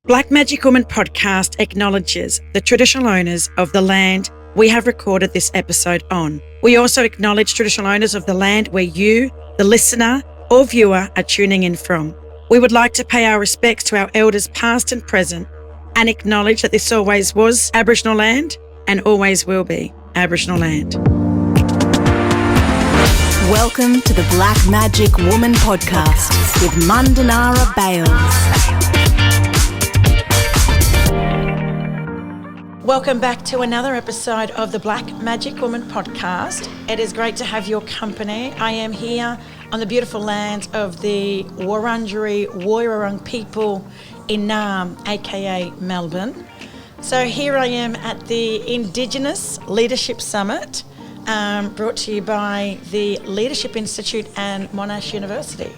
Black Magic Woman podcast acknowledges the traditional owners of the land we have recorded this episode on. We also acknowledge traditional owners of the land where you, the listener or viewer, are tuning in from. We would like to pay our respects to our elders past and present and acknowledge that this always was Aboriginal land and always will be Aboriginal land. Welcome to the Black Magic Woman podcast with Mundanara Bayles. Welcome back to another episode of the Black Magic Woman podcast. It is great to have your company. I am here on the beautiful land of the Wurundjeri Woiwurrung people in Naarm, aka Melbourne. So here I am at the Indigenous Leadership Summit, brought to you by the Leadership Institute and Monash University.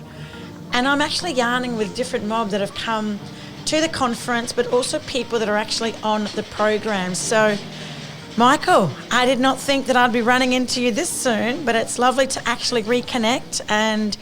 And I'm actually yarning with different mob that have come to the conference, but also people that are actually on the program. So, Michael, I did not think that I'd be running into you this soon, but it's lovely to actually reconnect, and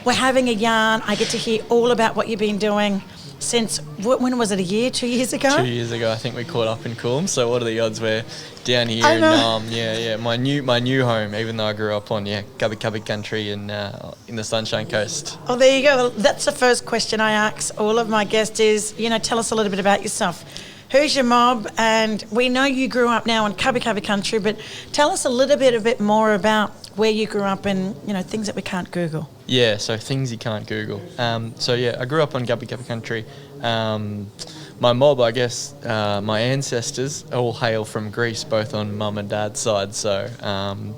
we're having a yarn. I get to hear all about what you've been doing since, when was it, a year, 2 years ago? 2 years ago, I think we caught up in Coolum. So what are the odds we're down here in Naarm? Yeah, my new home, even though I grew up on Kabi Kabi Country in the Sunshine Coast. Oh, there you go. Well, that's the first question I ask all of my guests is, tell us a little bit about yourself. Who's your mob? And we know you grew up now in Kabi Kabi Country, but tell us a little bit more about where you grew up and, things that we can't Google. Yeah, so things you can't Google. I grew up on Kabi Kabi Country. My mob, I guess, my ancestors all hail from Greece, both on mum and dad's side. So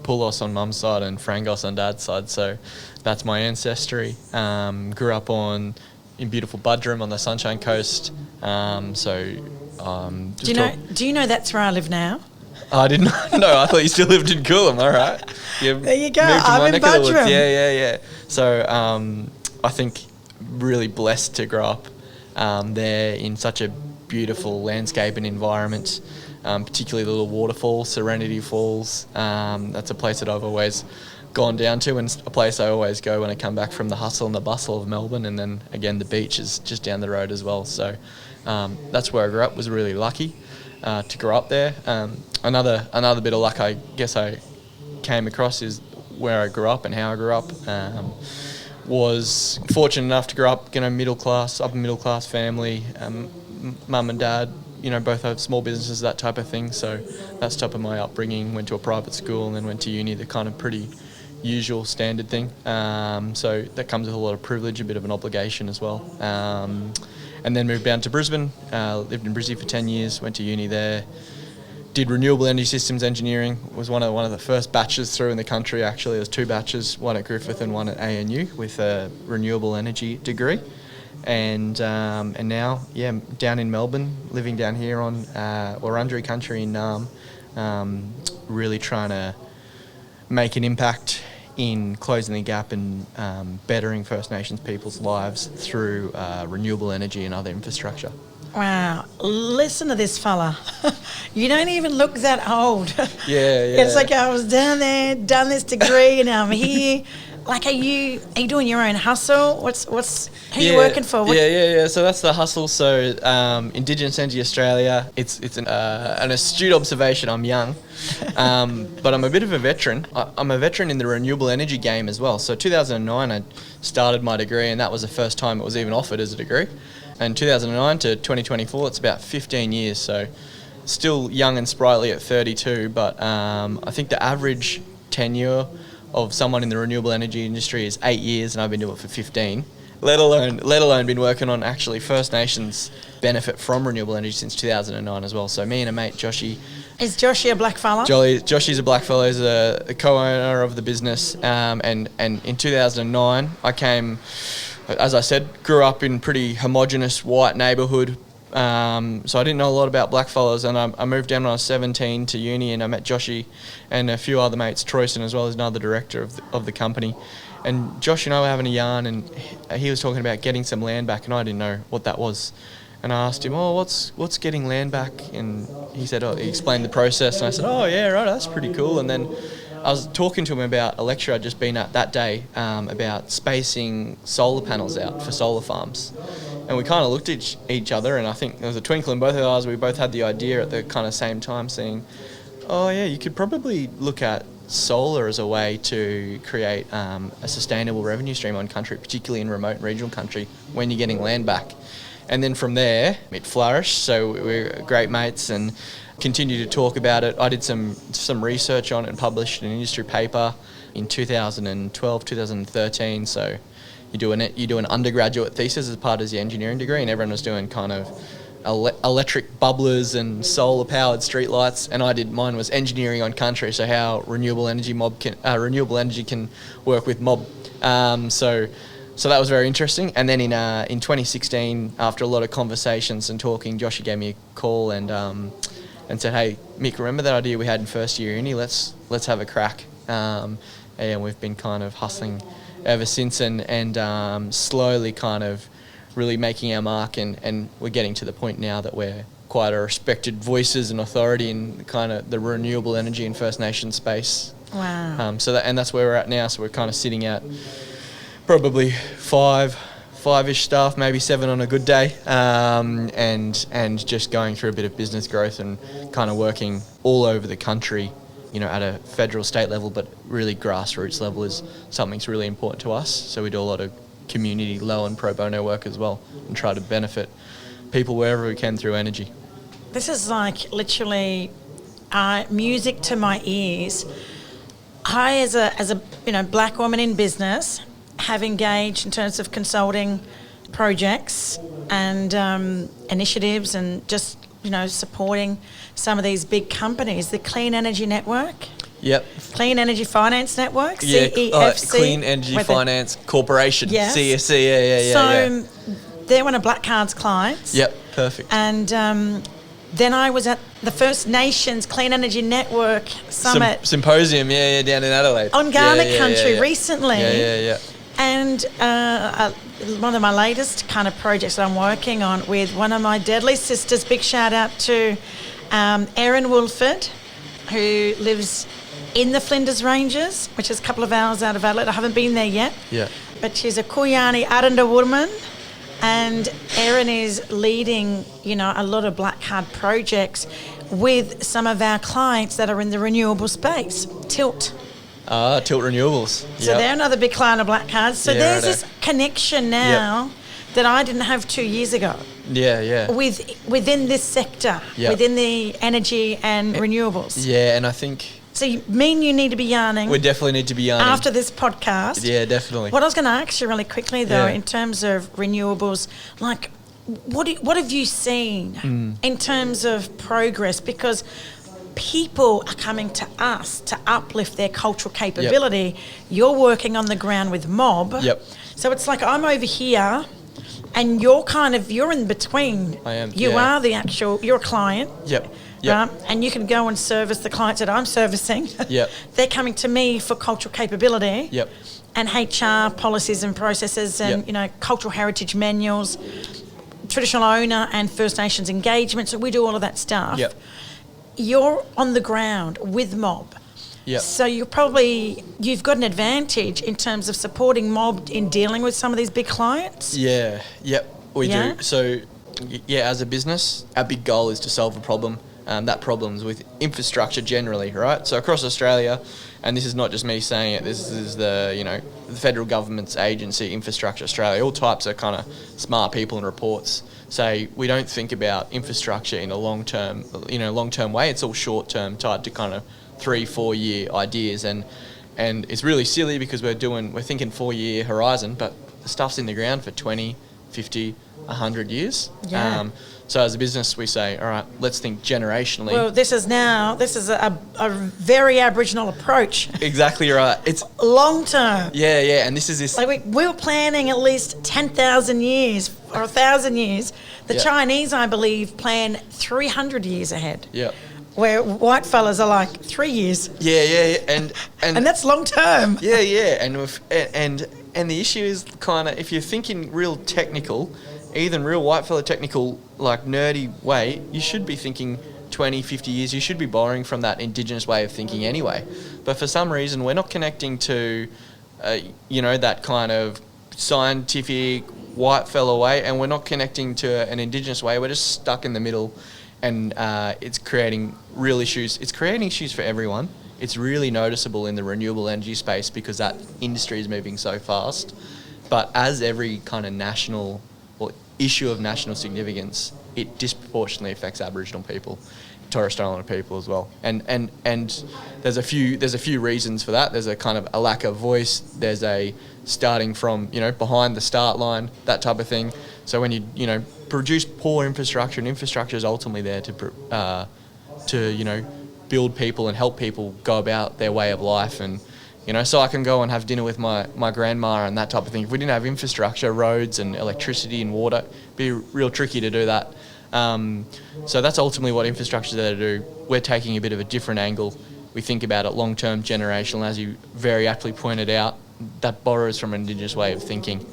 Poulos on mum's side and Frangos on dad's side. So that's my ancestry. Grew up in beautiful Budrum on the Sunshine Coast. Do you know that's where I live now? I did not know. I thought you still lived in Coolum. All right. There you go. I'm in Budrum. Yeah. So I think really blessed to grow up there in such a beautiful landscape and environment, particularly the little waterfalls, Serenity Falls. That's a place that I've always gone down to, and a place I always go when I come back from the hustle and the bustle of Melbourne. And then again, the beach is just down the road as well. So that's where I grew up. Was really lucky to grow up there. Another bit of luck I guess I came across is where I grew up and how I grew up. Was fortunate enough to grow up, upper middle class family. Mum and dad, both have small businesses, that type of thing. So that's top of my upbringing. Went to a private school and then went to uni, the kind of pretty usual standard thing. So that comes with a lot of privilege, a bit of an obligation as well. And then moved down to Brisbane, lived in Brisbane for 10 years, went to uni there. Did renewable energy systems engineering. Was one of the first batches through in the country. Actually, there was two batches, one at Griffith and one at ANU with a renewable energy degree. And now, down in Melbourne, living down here on Wurundjeri country in Naarm, really trying to make an impact in closing the gap and bettering First Nations people's lives through renewable energy and other infrastructure. Wow, listen to this fella. You don't even look that old. Yeah. It's like I was down there, done this degree, and I'm here. Like, are you doing your own hustle? Who are you working for? Yeah. So that's the hustle. So Indigenous Energy Australia. It's an astute observation. I'm young, but I'm a bit of a veteran. I'm a veteran in the renewable energy game as well. So 2009, I started my degree, and that was the first time it was even offered as a degree. And 2009 to 2024, it's about 15 years. So still young and sprightly at 32, but I think the average tenure of someone in the renewable energy industry is 8 years, and I've been doing it for 15. Let alone been working on actually First Nations benefit from renewable energy since 2009 as well. So me and a mate, Joshy. Is Joshy a black fella? Joshy's a black fella. He's a co-owner of the business. And in 2009, I came, as I said, grew up in pretty homogenous white neighbourhood. So I didn't know a lot about blackfellas, and I moved down when I was 17 to uni, and I met Joshy and a few other mates, Torres as well as another director of the company. And Josh and I were having a yarn, and he was talking about getting some land back, and I didn't know what that was. And I asked him, what's getting land back? And he said, he explained the process, and I said, yeah, right, that's pretty cool. And then I was talking to him about a lecture I'd just been at that day about spacing solar panels out for solar farms. And we kind of looked at each other, and I think there was a twinkle in both of our eyes. We both had the idea at the kind of same time, saying, oh yeah, you could probably look at solar as a way to create a sustainable revenue stream on country, particularly in remote and regional country, when you're getting land back. And then from there, it flourished. So we're great mates and continue to talk about it. I did some research on it and published an industry paper in 2012, 2013. So you do an undergraduate thesis as part of your engineering degree, and everyone was doing kind of electric bubblers and solar powered streetlights, and I did mine was engineering on country, so how renewable energy can work with mob. So that was very interesting. And then in 2016, after a lot of conversations and talking, Joshy gave me a call and said, "Hey, Mick, remember that idea we had in first year uni? Let's have a crack." And we've been kind of hustling ever since, and slowly kind of really making our mark, and we're getting to the point now that we're quite a respected voices and authority in kind of the renewable energy and First Nation space. Wow. That's where we're at now. So we're kind of sitting at probably five-ish staff, maybe 7 on a good day, and just going through a bit of business growth and kind of working all over the country, at a federal, state level, but really grassroots level is something that's really important to us. So we do a lot of community low and pro bono work as well, and try to benefit people wherever we can through energy. This is like literally music to my ears. I, as a black woman in business, have engaged in terms of consulting projects and initiatives, and just supporting some of these big companies, the Clean Energy Network. Yep. Clean Energy Finance Network, Yeah, CEFC. Clean Energy Finance Corporation, Yes. CSC, yeah. So they're one of Black Card's clients. Yep, perfect. And then I was at the First Nations Clean Energy Network Summit Symposium, down in Adelaide. on Kabi Country recently. Yeah. And one of my latest kind of projects that I'm working on with one of my deadly sisters, big shout out to Erin Woolford, who lives in the Flinders Ranges, which is a couple of hours out of Adelaide. I haven't been there yet. Yeah. But she's a Kuyani Aranda woman, and Erin is leading, a lot of Black Card projects with some of our clients that are in the renewable space, Tilt. Tilt Renewables. So they're another big client of Black Card. So there's this connection now that I didn't have 2 years ago. Yeah. Within this sector, within the energy and renewables. Yeah, and I think... So you need to be yarning. We definitely need to be yarning. After this podcast. Yeah, definitely. What I was going to ask you really quickly, though, in terms of renewables, like, what have you seen in terms of progress? Because people are coming to us to uplift their cultural capability. You're working on the ground with mob. Yep. So it's like I'm over here and you're in between. I am. You are you're a client. Yep. And you can go and service the clients that I'm servicing. Yep. They're coming to me for cultural capability. Yep. And HR policies and processes and, cultural heritage manuals, traditional owner and First Nations engagement. So we do all of that stuff. Yep. You're on the ground with mob. Yep. So you've got an advantage in terms of supporting mob in dealing with some of these big clients. Yeah. Yep. We do. So, as a business, our big goal is to solve a problem. That problem's with infrastructure generally, right? So across Australia, and this is not just me saying it, this is the federal government's agency, Infrastructure Australia, all types of kind of smart people and reports say we don't think about infrastructure in a long-term way. It's all short-term, tied to kind of 3-4 year ideas, and it's really silly because we're thinking 4-year horizon, but the stuff's in the ground for 20, 50, 100 years. Yeah. So as a business, we say, all right, let's think generationally. Well, this is a very Aboriginal approach. Exactly right. It's long term. Yeah, and this is this. Like we were planning at least 10,000 years or 1,000 years. The Chinese, I believe, plan 300 years ahead. Yeah. Where white fellas are like 3 years. Yeah, and that's long term. Yeah, and the issue is kind of, if you're thinking real technical, even real white fella technical, like nerdy way, you should be thinking 20, 50 years. You should be borrowing from that Indigenous way of thinking anyway. But for some reason, we're not connecting to, that kind of scientific, white fella way, and we're not connecting to an Indigenous way. We're just stuck in the middle, and it's creating real issues. It's creating issues for everyone. It's really noticeable in the renewable energy space because that industry is moving so fast. But as every kind of national or issue of national significance, it disproportionately affects Aboriginal people, Torres Strait Islander people as well. And there's a few reasons for that. There's a kind of a lack of voice. There's a starting from, behind the start line, that type of thing. So when you produce poor infrastructure, and infrastructure is ultimately there to build people and help people go about their way of life, and so I can go and have dinner with my grandma and that type of thing. If we didn't have infrastructure, roads and electricity and water, it'd be real tricky to do that. So that's ultimately what infrastructure is there to do. We're taking a bit of a different angle. We think about it long-term, generational, as you very aptly pointed out. That borrows from an Indigenous way of thinking.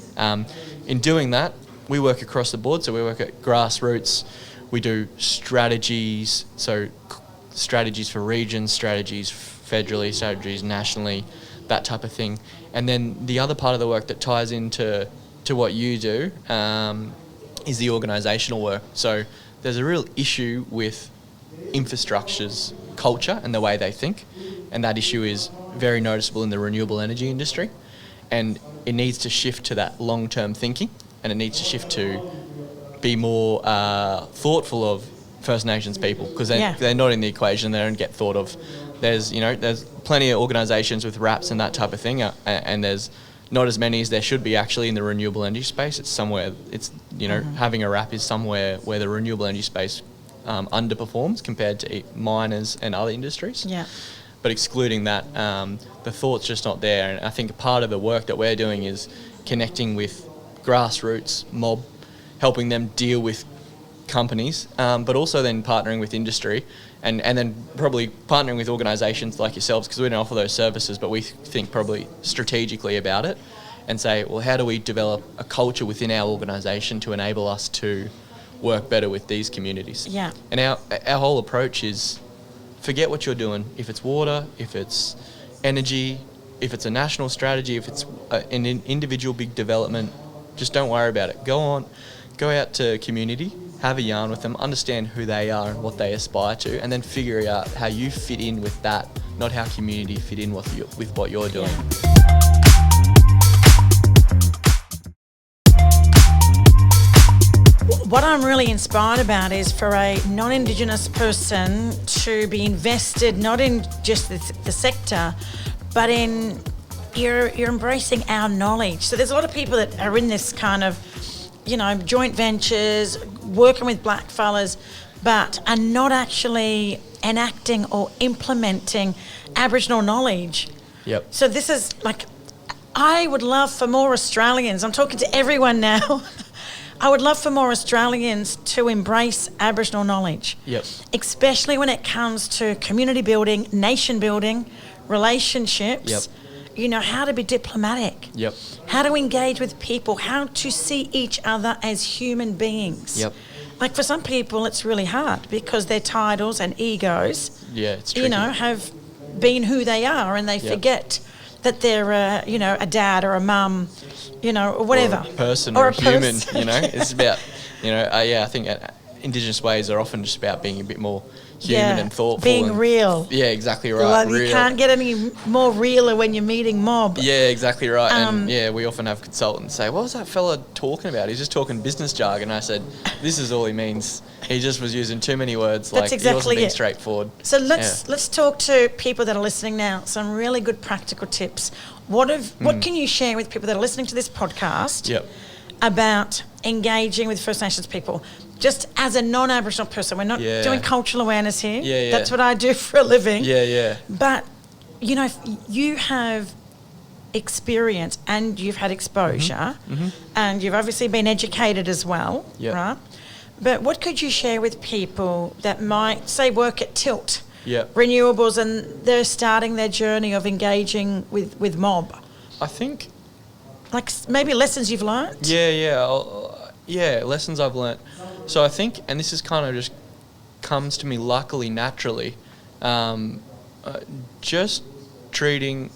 In doing that, we work across the board. So we work at grassroots. We do strategies, so strategies for regions, strategies federally, strategies nationally, that type of thing. And then the other part of the work that ties into what you do is the organisational work. So there's a real issue with infrastructure's culture and the way they think, and that issue is very noticeable in the renewable energy industry, and it needs to shift to that long-term thinking, and it needs to shift to be more thoughtful of First Nations people, because they're not in the equation. They don't get thought of. There's plenty of organisations with RAPs and that type of thing, and there's not as many as there should be actually in the renewable energy space. It's somewhere, having a RAP is somewhere where the renewable energy space underperforms compared to miners and other industries. Yeah. But excluding that, the thought's just not there. And I think part of the work that we're doing is connecting with grassroots, mob, helping them deal with companies, but also then partnering with industry and then probably partnering with organisations like yourselves, because we don't offer those services, but we think probably strategically about it and say, well, how do we develop a culture within our organisation to enable us to work better with these communities? Yeah. And our whole approach is forget what you're doing. If it's water, if it's energy, if it's a national strategy, if it's an individual big development, just don't worry about it. Go out to community, have a yarn with them, understand who they are and what they aspire to, and then figure out how you fit in with that, not how community fit in with what you're doing. What I'm really inspired about is for a non-Indigenous person to be invested not in just the sector, but in you're embracing our knowledge. So there's a lot of people that are in this kind of, joint ventures, working with black fellas, but are not actually enacting or implementing Aboriginal knowledge. Yep. So this is I would love for more Australians, I'm talking to everyone now, I would love for more Australians to embrace Aboriginal knowledge. Yep. Especially when it comes to community building, nation building, relationships. Yep. How to be diplomatic. Yep. How to engage with people, how to see each other as human beings. Yep. For some people, it's really hard because their titles and egos, it's tricky. have been who they are, and they forget that they're, a dad or a mum, or whatever. Or a person or a human, It's about, I think Indigenous ways are often just about being a bit more human and thoughtful. Being real. Yeah, exactly right. You can't get any more realer when you're meeting mob. Yeah, exactly right. And we often have consultants say, what was that fella talking about? He's just talking business jargon. I said, this is all he means. He just was using too many words. That's exactly he wasn't being it. straightforward. So let's talk to people that are listening now. Some really good practical tips. What can you share with people that are listening to this podcast about engaging with First Nations people? Just as a non-Aboriginal person, we're not doing cultural awareness here. Yeah. That's what I do for a living. Yeah. But, you have experience and you've had exposure and you've obviously been educated as well, right? But what could you share with people that might, say, work at Tilt, Renewables, and they're starting their journey of engaging with mob? I think... maybe lessons you've learnt? Lessons I've learnt. So I think, and this is kind of just comes to me luckily naturally, just treating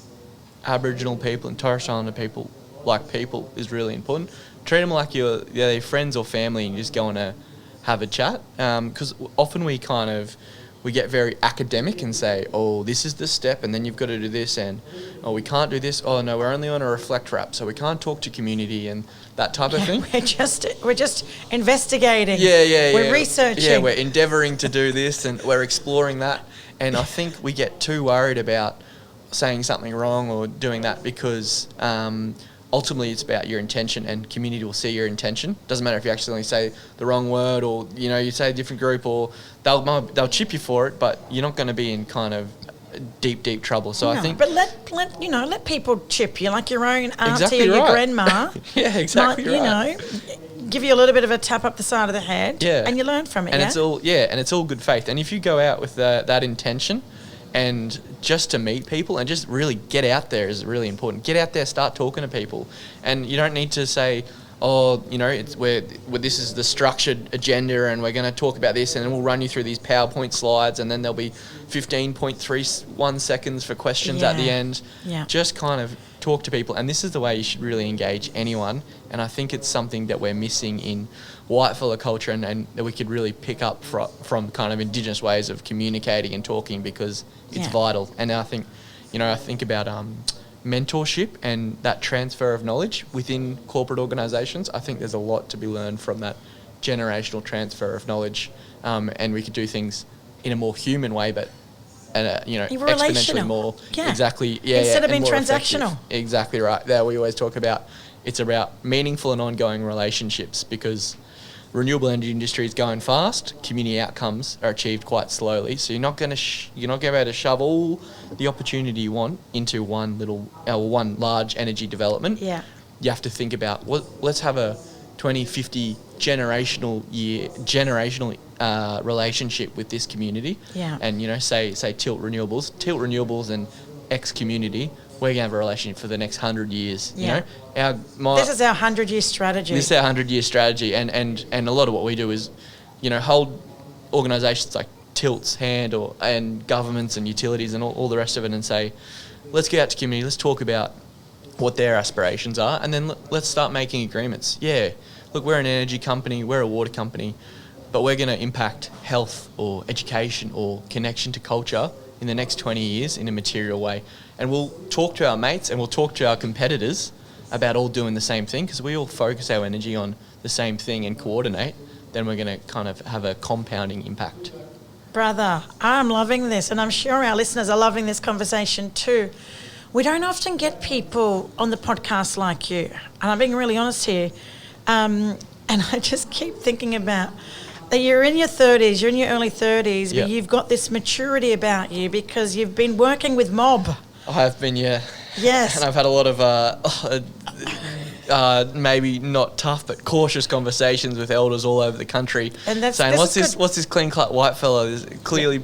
Aboriginal people and Torres Strait Islander people like people is really important. treat them like your friends or family, and you just go on to have a chat. Because often we get very academic and say, oh, this is the step, and then you've got to do this, and oh, we can't do this. Oh no, we're only on a reflect wrap, so we can't talk to community and that type of thing. We're just investigating. We're researching. Yeah, we're endeavouring to do this, and we're exploring that. And I think we get too worried about saying something wrong or doing that because ultimately it's about your intention, and community will see your intention. Doesn't matter if you accidentally say the wrong word, or you say a different group, or they'll chip you for it, but you're not going to be in kind of deep trouble. So I think, but let people chip you, like your own auntie exactly or your right. grandma. Yeah, exactly right. Give you a little bit of a tap up the side of the head, and you learn from it. And it's all good faith. And if you go out with that intention, and just to meet people and just really get out there is really important. Get out there, start talking to people, and you don't need to say, oh, it's where this is the structured agenda, and we're going to talk about this, and then we'll run you through these PowerPoint slides, and then there'll be 15.31 seconds for questions at the end. Yeah. Just kind of talk to people, and this is the way you should really engage anyone. And I think it's something that we're missing in whitefella culture, and that we could really pick up from kind of Indigenous ways of communicating and talking, because it's vital. And I think, I think about mentorship and that transfer of knowledge within corporate organisations. I think there's a lot to be learned from that generational transfer of knowledge, and we could do things in a more human way, but exponentially more. Exactly. Instead of being transactional. Effective. Exactly right. There we always talk about it's about meaningful and ongoing relationships, because renewable energy industry is going fast. Community outcomes are achieved quite slowly, so you're not going to be able to shove all the opportunity you want into one large energy development. Yeah, you have to think about let's have a 20-50 generational relationship with this community. Yeah, and say Tilt Renewables and X community. We're going to have a relationship for the next 100 years. Yeah. This is our 100-year strategy. This is our 100-year strategy. And a lot of what we do is, hold organisations like Tilt's hand and governments and utilities and all the rest of it, and say, let's get out to community, let's talk about what their aspirations are, and then let's start making agreements. Yeah, look, we're an energy company, we're a water company, but we're going to impact health or education or connection to culture in the next 20 years in a material way. And we'll talk to our mates and we'll talk to our competitors about all doing the same thing, because we all focus our energy on the same thing and coordinate, then we're going to kind of have a compounding impact. Brother, I'm loving this, and I'm sure our listeners are loving this conversation too. We don't often get people on the podcast like you, and I'm being really honest here. And I just keep thinking about that you're in your 30s, you're in your early 30s, but you've got this maturity about you because you've been working with mob. I have been, yeah. Yes. And I've had a lot of maybe not tough but cautious conversations with elders all over the country, and that's, saying, what's this clean cut white fella? Clearly,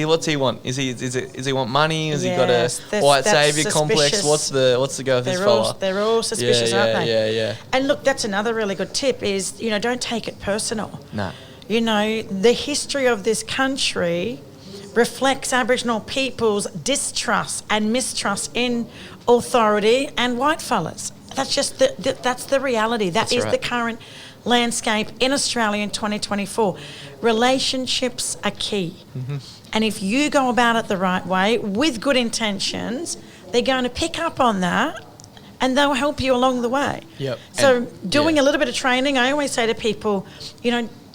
what's he want? Is he want money? Has he got a white saviour complex? What's the go with this fella? They're all suspicious, aren't they? Yeah. And look, that's another really good tip is, don't take it personal. No. The history of this country reflects Aboriginal people's distrust and mistrust in authority and whitefellas. That's just that's the reality. That's the current landscape in Australia in 2024. Relationships are key. Mm-hmm. And if you go about it the right way with good intentions, they're going to pick up on that and they'll help you along the way. Yep. So doing a little bit of training, I always say to people,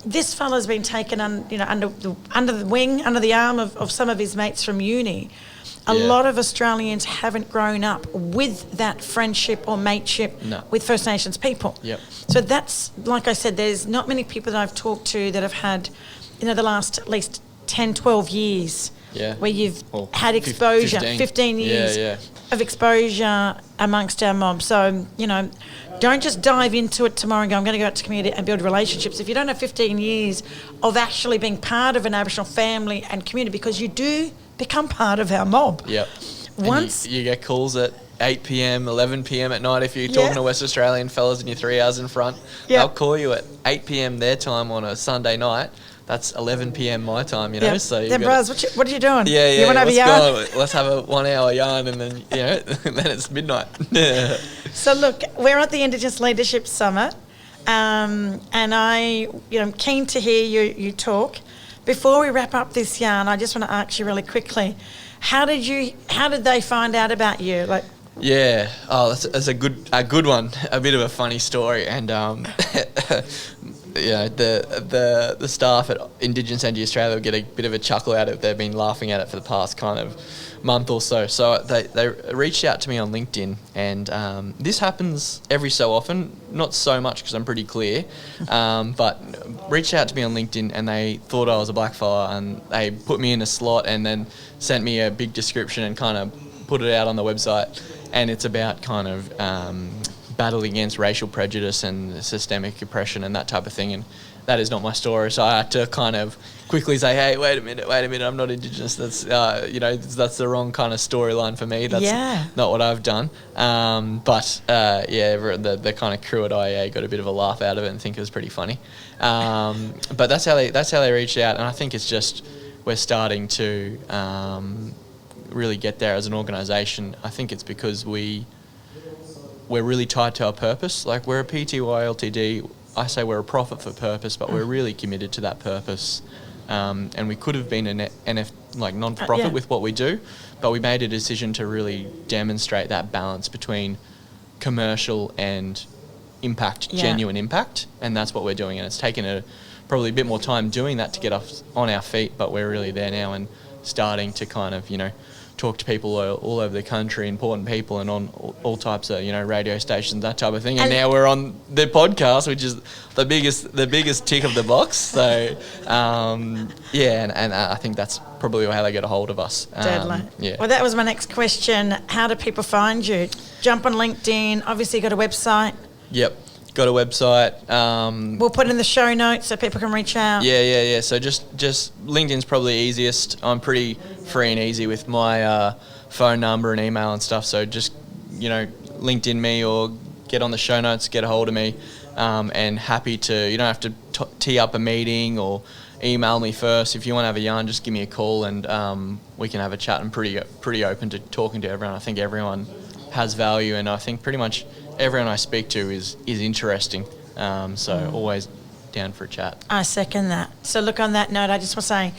this fella's been taken under the arm of some of his mates from uni. A lot of Australians haven't grown up with that friendship or mateship with First Nations people. Yep. So that's, like I said, there's not many people that I've talked to that have had, the last at least 10, 12 years where you've had exposure, 15 years of exposure amongst our mob. So, don't just dive into it tomorrow and go, I'm going to go out to community and build relationships. If you don't have 15 years of actually being part of an Aboriginal family and community, because you do become part of our mob. Yep. Once you get calls at 8 p.m, 11 p.m. at night if you're talking to West Australian fellas and you're 3 hours in front. They'll call you at 8 p.m. their time on a Sunday night. That's 11 p.m. my time, So then, bros, what are you doing? Yeah. You want to have a yarn? Let's have a 1 hour yarn, and then then it's midnight. So look, we're at the Indigenous Leadership Summit. and I'm keen to hear you talk. Before we wrap up this yarn, I just want to ask you really quickly, how did they find out about you? Like, yeah, that's a good one, a bit of a funny story, and the staff at Indigenous Energy Australia will get a bit of a chuckle out of it. They've been laughing at it for the past kind of month or so. So they reached out to me on LinkedIn, and this happens every so often, not so much because I'm pretty clear, but reached out to me on LinkedIn, and they thought I was a blackfella, and they put me in a slot and then sent me a big description and kind of put it out on the website, and it's about kind of battling against racial prejudice and systemic oppression and that type of thing, and that is not my story. So I had to kind of quickly say, hey, wait a minute, I'm not Indigenous. That's that's the wrong kind of storyline for me. That's not what I've done. The kind of crew at IEA got a bit of a laugh out of it and think it was pretty funny. But that's how they reached out, and I think it's just we're starting to really get there as an organisation. I think it's because we're really tied to our purpose. Like, we're a PTY Ltd. I say we're a profit for purpose, but we're really committed to that purpose. And we could have been an non-for-profit with what we do, but we made a decision to really demonstrate that balance between commercial and impact, genuine impact, and that's what we're doing. And it's taken probably a bit more time doing that to get us on our feet, but we're really there now and starting to kind of, talk to people all over the country, important people, and on all types of radio stations, that type of thing. And now we're on the podcast, which is the biggest tick of the box. So and I think that's probably how they get a hold of us. Deadly. Well, that was my next question. How do people find you? Jump on LinkedIn. Obviously, you got a website. Yep. Got a website. We'll put it in the show notes so people can reach out. Yeah. So just LinkedIn's probably easiest. I'm pretty free and easy with my phone number and email and stuff. So just LinkedIn me or get on the show notes, get a hold of me, and happy to. You don't have to tee up a meeting or email me first. If you want to have a yarn, just give me a call and we can have a chat. I'm pretty open to talking to everyone. I think everyone has value, and I think pretty much everyone I speak to is interesting, so always down for a chat. I second that. So look, on that note, I just want to say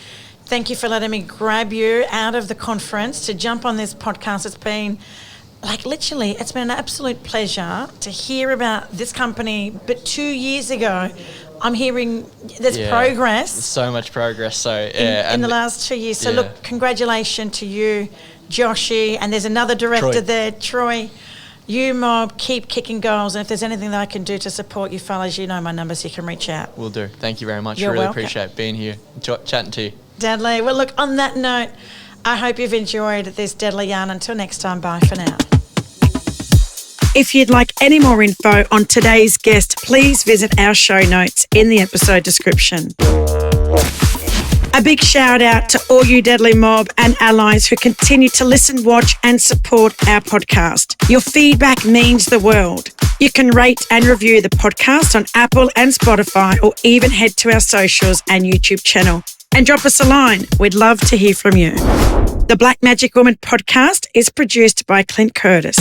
thank you for letting me grab you out of the conference to jump on this podcast. It's been it's been an absolute pleasure to hear about this company, but 2 years ago I'm hearing there's progress. So much progress. So in the last 2 years. So look, congratulations to you, Joshy, and there's another director there, Troy. You, Mob, keep kicking goals, and if there's anything that I can do to support you fellas, you know my number, so you can reach out. Will do. Thank you very much. You're really welcome. Appreciate being here, chatting to you. Deadly. Well, look, on that note, I hope you've enjoyed this Deadly Yarn. Until next time, bye for now. If you'd like any more info on today's guest, please visit our show notes in the episode description. A big shout out to all you Deadly Mob and allies who continue to listen, watch and support our podcast. Your feedback means the world. You can rate and review the podcast on Apple and Spotify, or even head to our socials and YouTube channel and drop us a line. We'd love to hear from you. The Black Magic Woman podcast is produced by Clint Curtis.